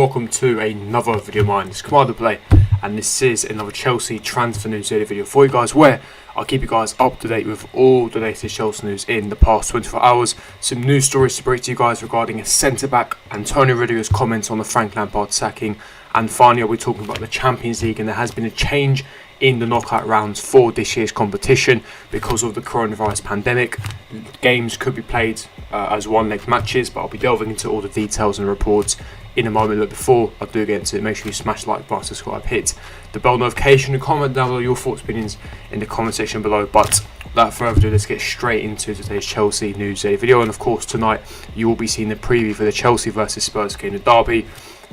welcome to another video of mine. It's Kemal AA, and this is another Chelsea transfer news daily video for you guys, where I'll keep you guys up to date with all the latest Chelsea news in the past 24 hours. Some news stories to break to you guys regarding a centre-back, Antonio Rüdiger's comments on the Frank Lampard sacking, and finally I'll be talking about the Champions League, and there has been a change in the knockout rounds for this year's competition because of the coronavirus pandemic. Games could be played as one-leg matches, but I'll be delving into all the details and reports in a moment. But before I do get into it, make sure you smash the like button, subscribe, hit the bell notification, and comment down below your thoughts, opinions in the comment section below. But without further ado, let's get straight into today's Chelsea news day video. And of course, tonight you will be seeing the preview for the Chelsea versus Spurs game, the derby.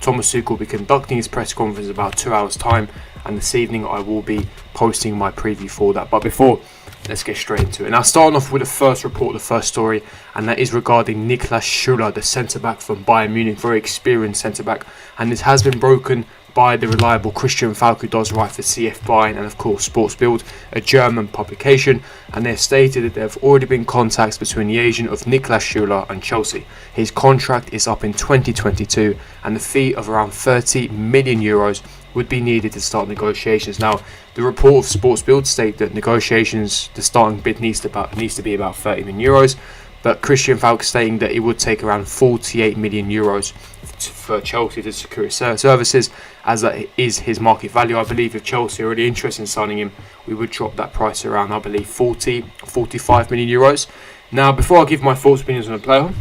Thomas Tuchel will be conducting his press conference in about 2 hours time, and this evening I will be posting my preview for that. But before, let's get straight into it. Now, starting off with the first report, the first story, and that is regarding Niklas Süle, the centre-back from Bayern Munich, very experienced centre-back, and this has been broken by the reliable Christian Falk, who does write for CF Bayern and of course Sports Bild, a German publication, and they've stated that there have already been contacts between the agent of Niklas Süle and Chelsea. His contract is up in 2022, and the fee of around €30 million would be needed to start negotiations. Now, the report of Sports Bild state that negotiations, the starting bid needs to be about €30 million, but Christian Falk stating that it would take around €48 million for Chelsea to secure his services, as that is his market value. I believe if Chelsea are really interested in signing him, we would drop that price around, I believe, €45 million. Now, before I give my thoughts, opinions on the player,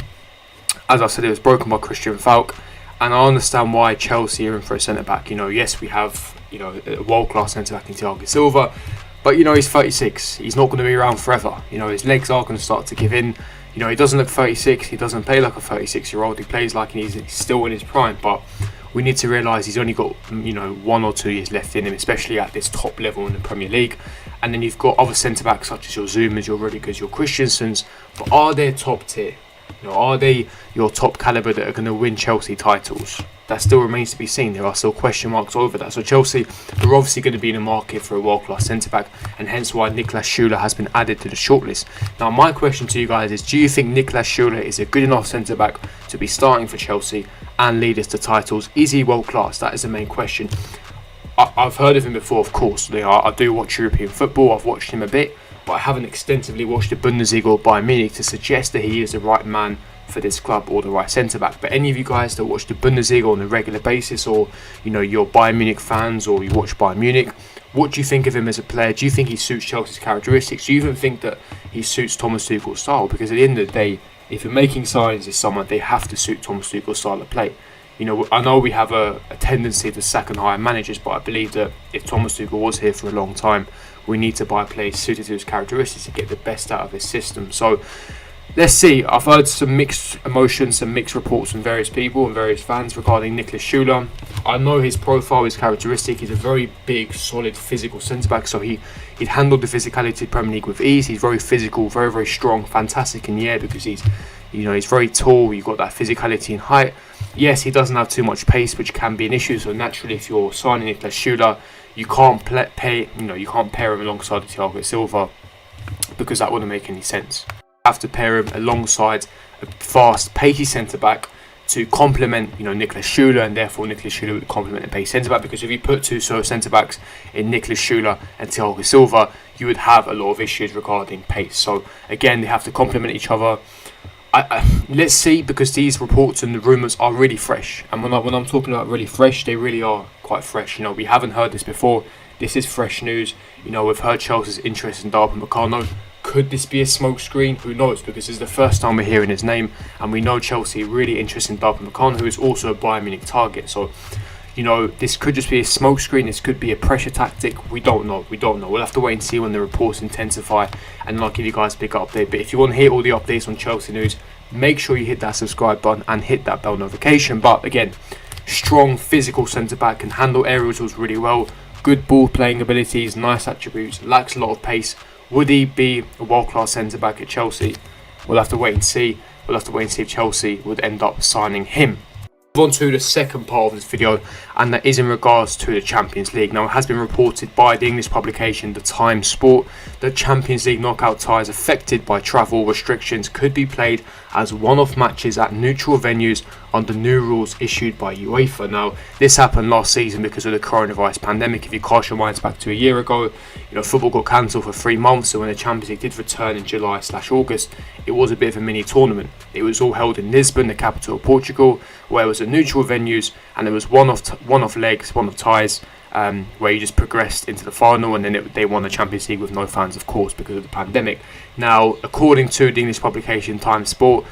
as I said, it was broken by Christian Falk, and I understand why Chelsea are in for a centre-back. Yes, we have a world-class centre-back in Thiago Silva, but he's 36. He's not going to be around forever. His legs are going to start to give in. He doesn't look 36. He doesn't play like a 36-year-old. He plays like he's still in his prime. But we need to realise he's only got 1 or 2 years left in him, especially at this top level in the Premier League. And then you've got other centre-backs such as your Zumas, your Rüdigers, your Christensens. But are they top tier? Are they your top calibre that are going to win Chelsea titles? That still remains to be seen. There are still question marks over that. So Chelsea are obviously going to be in the market for a world-class centre-back, and hence why Niklas Süle has been added to the shortlist. Now, my question to you guys is, do you think Niklas Süle is a good enough centre-back to be starting for Chelsea and lead us to titles? Is he world-class? That is the main question. I've heard of him before, of course. I do watch European football. I've watched him a bit, but I haven't extensively watched the Bundesliga or Bayern Munich to suggest that he is the right man for this club or the right centre-back. But any of you guys that watch the Bundesliga on a regular basis, or you're Bayern Munich fans, or you watch Bayern Munich, what do you think of him as a player? Do you think he suits Chelsea's characteristics? Do you even think that he suits Thomas Tuchel's style? Because at the end of the day, if you're making signings as someone, they have to suit Thomas Tuchel's style of play. I know we have a tendency to sack and hire managers, but I believe that if Thomas Tuchel was here for a long time, we need to buy players suited to his characteristics to get the best out of his system. So let's see. I've heard some mixed emotions, some mixed reports from various people and various fans regarding Niklas Süle. I know his profile is characteristic. He's a very big, solid, physical centre-back, so he'd handled the physicality of the Premier League with ease. He's very physical, very, very strong, fantastic in the air because he's very tall. You've got that physicality and height. Yes, he doesn't have too much pace, which can be an issue. So naturally, if you're signing Niklas Süle, you can't pair him alongside Thiago Silva, because that wouldn't make any sense. You have to pair him alongside a fast, pacey centre-back to complement, Niklas Süle, and therefore Niklas Süle would complement a pace centre-back. Because if you put two centre-backs in Niklas Süle and Thiago Silva, you would have a lot of issues regarding pace. So again, they have to complement each other. Let's see, because these reports and the rumours are really fresh, and when I'm talking about really fresh, they really are quite fresh. We haven't heard this before. This is fresh news. We've heard Chelsea's interest in Darwin Meccano. Could this be a smokescreen? Who knows? Because this is the first time we're hearing his name, and we know Chelsea are really interested in Darwin Meccano, who is also a Bayern Munich target. So this could just be a smokescreen. This could be a pressure tactic. We don't know. We'll have to wait and see when the reports intensify, and then I'll give you guys a big update. But if you want to hear all the updates on Chelsea news, make sure you hit that subscribe button and hit that bell notification. But again, strong physical centre-back, can handle aerials really well, good ball playing abilities, nice attributes, lacks a lot of pace. Would he be a world-class centre-back at Chelsea? We'll have to wait and see. We'll have to wait and see if Chelsea would end up signing him. On to the second part of this video, and that is in regards to the Champions League. Now, it has been reported by the English publication The Time Sport that Champions League knockout ties affected by travel restrictions could be played as one-off matches at neutral venues under new rules issued by UEFA. Now, this happened last season because of the coronavirus pandemic. If you cast your minds back to a year ago, football got cancelled for 3 months, so when the Champions League did return in July/August, it was a bit of a mini tournament. It was all held in Lisbon, the capital of Portugal, where it was at neutral venues, and there was one-off legs, one-off ties, where you just progressed into the final, and then they won the Champions League with no fans, of course, because of the pandemic. Now, according to the English publication Time Sport,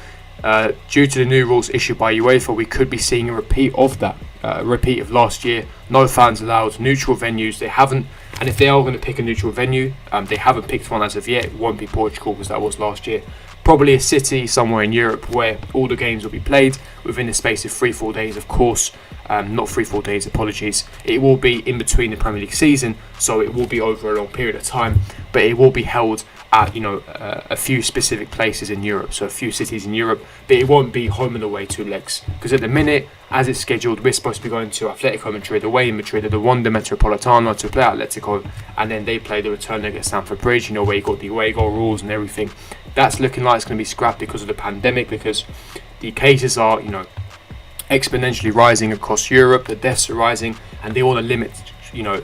due to the new rules issued by UEFA, we could be seeing a repeat of that, repeat of last year. No fans allowed, neutral venues. They haven't, and if they are going to pick a neutral venue, they haven't picked one as of yet. It won't be Portugal because that was last year. Probably a city somewhere in Europe where all the games will be played within the space of 3-4 days, of course. Not 3-4 days, apologies. It will be in between the Premier League season, so it will be over a long period of time, but it will be held at a few specific places in Europe, so a few cities in Europe, but it won't be home and away 2 legs, because at the minute, as it's scheduled, we're supposed to be going to Atletico Madrid away in Madrid at the Wanda Metropolitano to play Atletico, and then they play the return leg at Stamford Bridge, where you got the away goal rules and everything. That's looking like it's going to be scrapped because of the pandemic, because the cases are exponentially rising across Europe, the deaths are rising, and they want to limit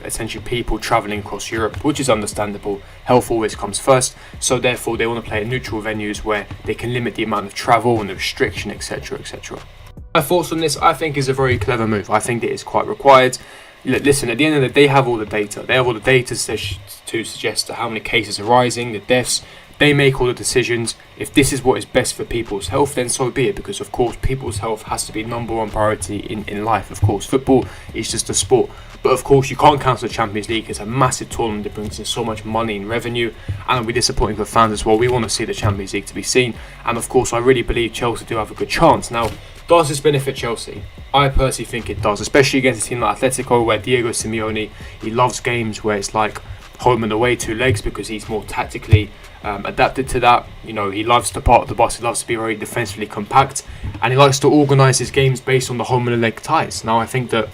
essentially people travelling across Europe, which is understandable. Health always comes first, so therefore they want to play in neutral venues where they can limit the amount of travel and the restriction, etc, etc. My thoughts on this, I think, is a very clever move. I think it is quite required. Listen, at the end of the day, they have all the data. They have all the data to suggest how many cases are rising, the deaths. They make all the decisions. If this is what is best for people's health, then so be it, because of course people's health has to be number one priority in life. Of course, football is just a sport, but of course you can't cancel the Champions League. It's a massive tournament that brings in so much money and revenue, and it'll be disappointing for fans as well. We want to see the Champions League to be seen, and of course I really believe Chelsea do have a good chance. Now, does this benefit Chelsea? I personally think it does, especially against a team like Atletico, where Diego Simeone, he loves games where it's like home and away 2 legs, because he's more tactically adapted to that. He loves to part of the bus, he loves to be very defensively compact, and he likes to organise his games based on the home and leg ties. Now, I think that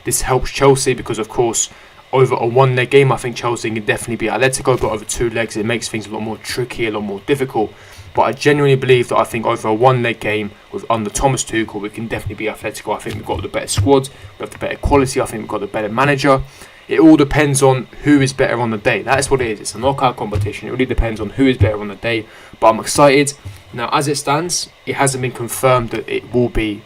this helps Chelsea because, of course, over a 1-leg game, I think Chelsea can definitely beat Atletico, but over 2 legs, it makes things a lot more tricky, a lot more difficult. But I genuinely believe that I think over a 1-leg game under Thomas Tuchel, we can definitely beat Atletico. I think we've got the better squad, we have the better quality, I think we've got the better manager. It all depends on who is better on the day. That is what it is. It's a knockout competition. It really depends on who is better on the day. But I'm excited. Now, as it stands, it hasn't been confirmed that it will be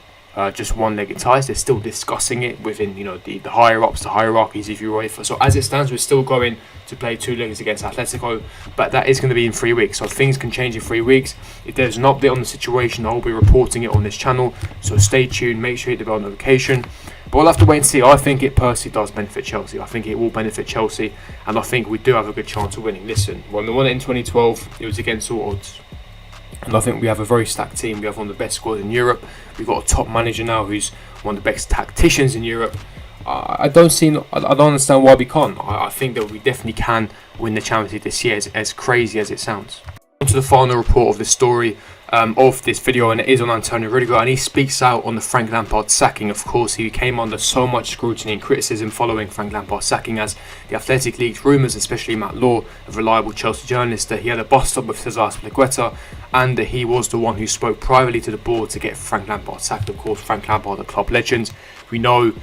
just 1-legged ties. They're still discussing it within the higher ups, the hierarchies of UEFA. So as it stands, we're still going to play 2 legs against Atletico, but that is going to be in 3 weeks. So things can change in 3 weeks. If there's an update on the situation, I'll be reporting it on this channel. So stay tuned. Make sure you hit the bell notification. But we'll have to wait and see. I think it personally does benefit Chelsea. I think it will benefit Chelsea, and I think we do have a good chance of winning. Listen, when we won it in 2012, it was against all odds. And I think we have a very stacked team. We have one of the best squads in Europe. We've got a top manager now who's one of the best tacticians in Europe. I don't understand why we can't. I think that we definitely can win the Champions League this year, as crazy as it sounds. On to the final report of this story, of this video, and it is on Antonio Rüdiger, and he speaks out on the Frank Lampard sacking. Of course, he came under so much scrutiny and criticism following Frank Lampard sacking, as the Athletic leaked rumours, especially Matt Law, a reliable Chelsea journalist, that he had a bust-up with Cesar Spilicueta, and that he was the one who spoke privately to the board to get Frank Lampard sacked. Of course, Frank Lampard, a club legend. We know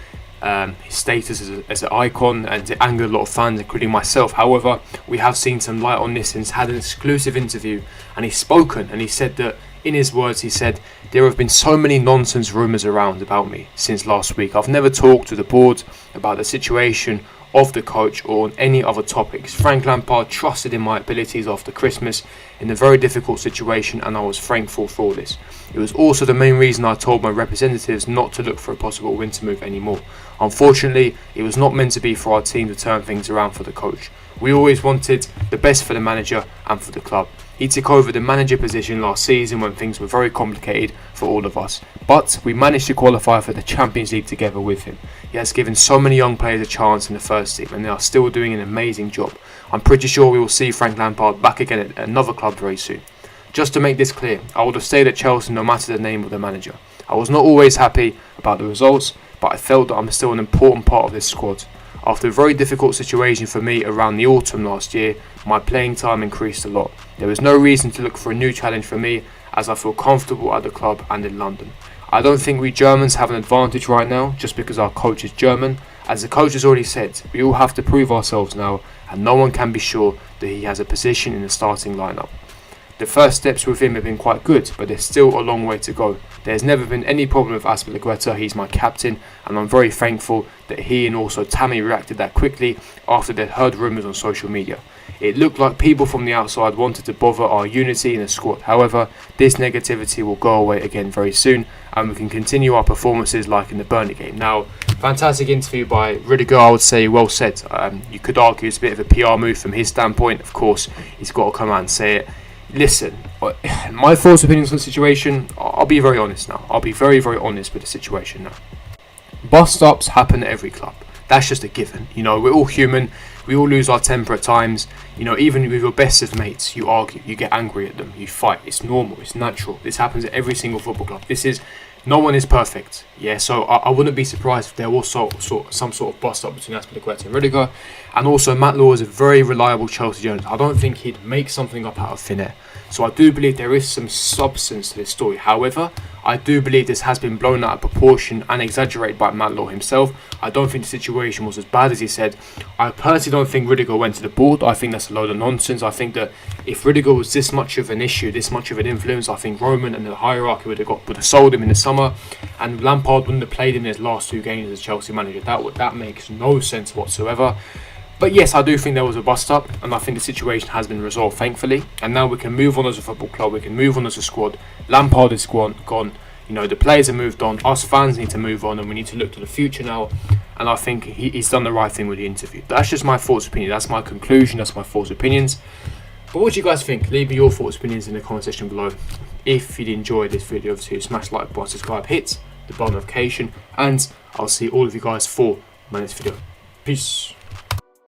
his status as an icon, and it angered a lot of fans, including myself. However, we have seen some light on this, and he's had an exclusive interview, and he's spoken, and he said that, in his words, he said, "There have been so many nonsense rumours around about me since last week. I've never talked to the board about the situation of the coach or on any other topics. Frank Lampard trusted in my abilities after Christmas in a very difficult situation, and I was thankful for this. It was also the main reason I told my representatives not to look for a possible winter move anymore. Unfortunately, it was not meant to be for our team to turn things around for the coach. We always wanted the best for the manager and for the club. He took over the manager position last season when things were very complicated for all of us. But we managed to qualify for the Champions League together with him. He has given so many young players a chance in the first team, and they are still doing an amazing job. I'm pretty sure we will see Frank Lampard back again at another club very soon. Just to make this clear, I would have stayed at Chelsea no matter the name of the manager. I was not always happy about the results, but I felt that I'm still an important part of this squad. After a very difficult situation for me around the autumn last year, my playing time increased a lot. There was no reason to look for a new challenge for me, as I feel comfortable at the club and in London. I don't think we Germans have an advantage right now just because our coach is German. As the coach has already said, we all have to prove ourselves now, and no one can be sure that he has a position in the starting lineup. The first steps with him have been quite good, but there's still a long way to go. There's never been any problem with Azpilicueta. He's my captain, and I'm very thankful that he and also Tammy reacted that quickly after they'd heard rumours on social media. It looked like people from the outside wanted to bother our unity in the squad. However, this negativity will go away again very soon, and we can continue our performances like in the Burnley game. Now, fantastic interview by Rüdiger, I would say, well said. You could argue it's a bit of a PR move from his standpoint. Of course, he's got to come out and say it. Listen, my thoughts, opinions on the situation, I'll be very honest now. I'll be very, very honest with the situation now. Bust-ups happen at every club. That's just a given. You know, we're all human. We all lose our temper at times. You know, even with your best of mates, you argue, you get angry at them, you fight. It's normal, it's natural. This happens at every single football club. No one is perfect. Yeah, so I wouldn't be surprised if there was some sort of bust-up between Azpilicueta and Rüdiger. And also, Matt Law is a very reliable Chelsea journalist. I don't think he'd make something up out of thin air. So I do believe there is some substance to this story. However, I do believe this has been blown out of proportion and exaggerated by Matt Law himself. I don't think the situation was as bad as he said. I personally don't think Rüdiger went to the board. I think that's a load of nonsense. I think that if Rüdiger was this much of an issue, this much of an influence, I think Roman and the hierarchy would have sold him in the summer, and Lampard wouldn't have played in his last 2 games as a Chelsea manager. That makes no sense whatsoever. But yes, I do think there was a bust-up, and I think the situation has been resolved, thankfully. And now we can move on as a football club, we can move on as a squad. Lampard is gone. You know, the players have moved on. Us fans need to move on, and we need to look to the future now. And I think he's done the right thing with the interview. That's just my thoughts, opinion. That's my conclusion. That's my thoughts, opinions. But what do you guys think? Leave me your thoughts, opinions in the comment section below. If you'd enjoyed this video, obviously smash like button, subscribe, hit the bell notification, and I'll see all of you guys for my next video. Peace.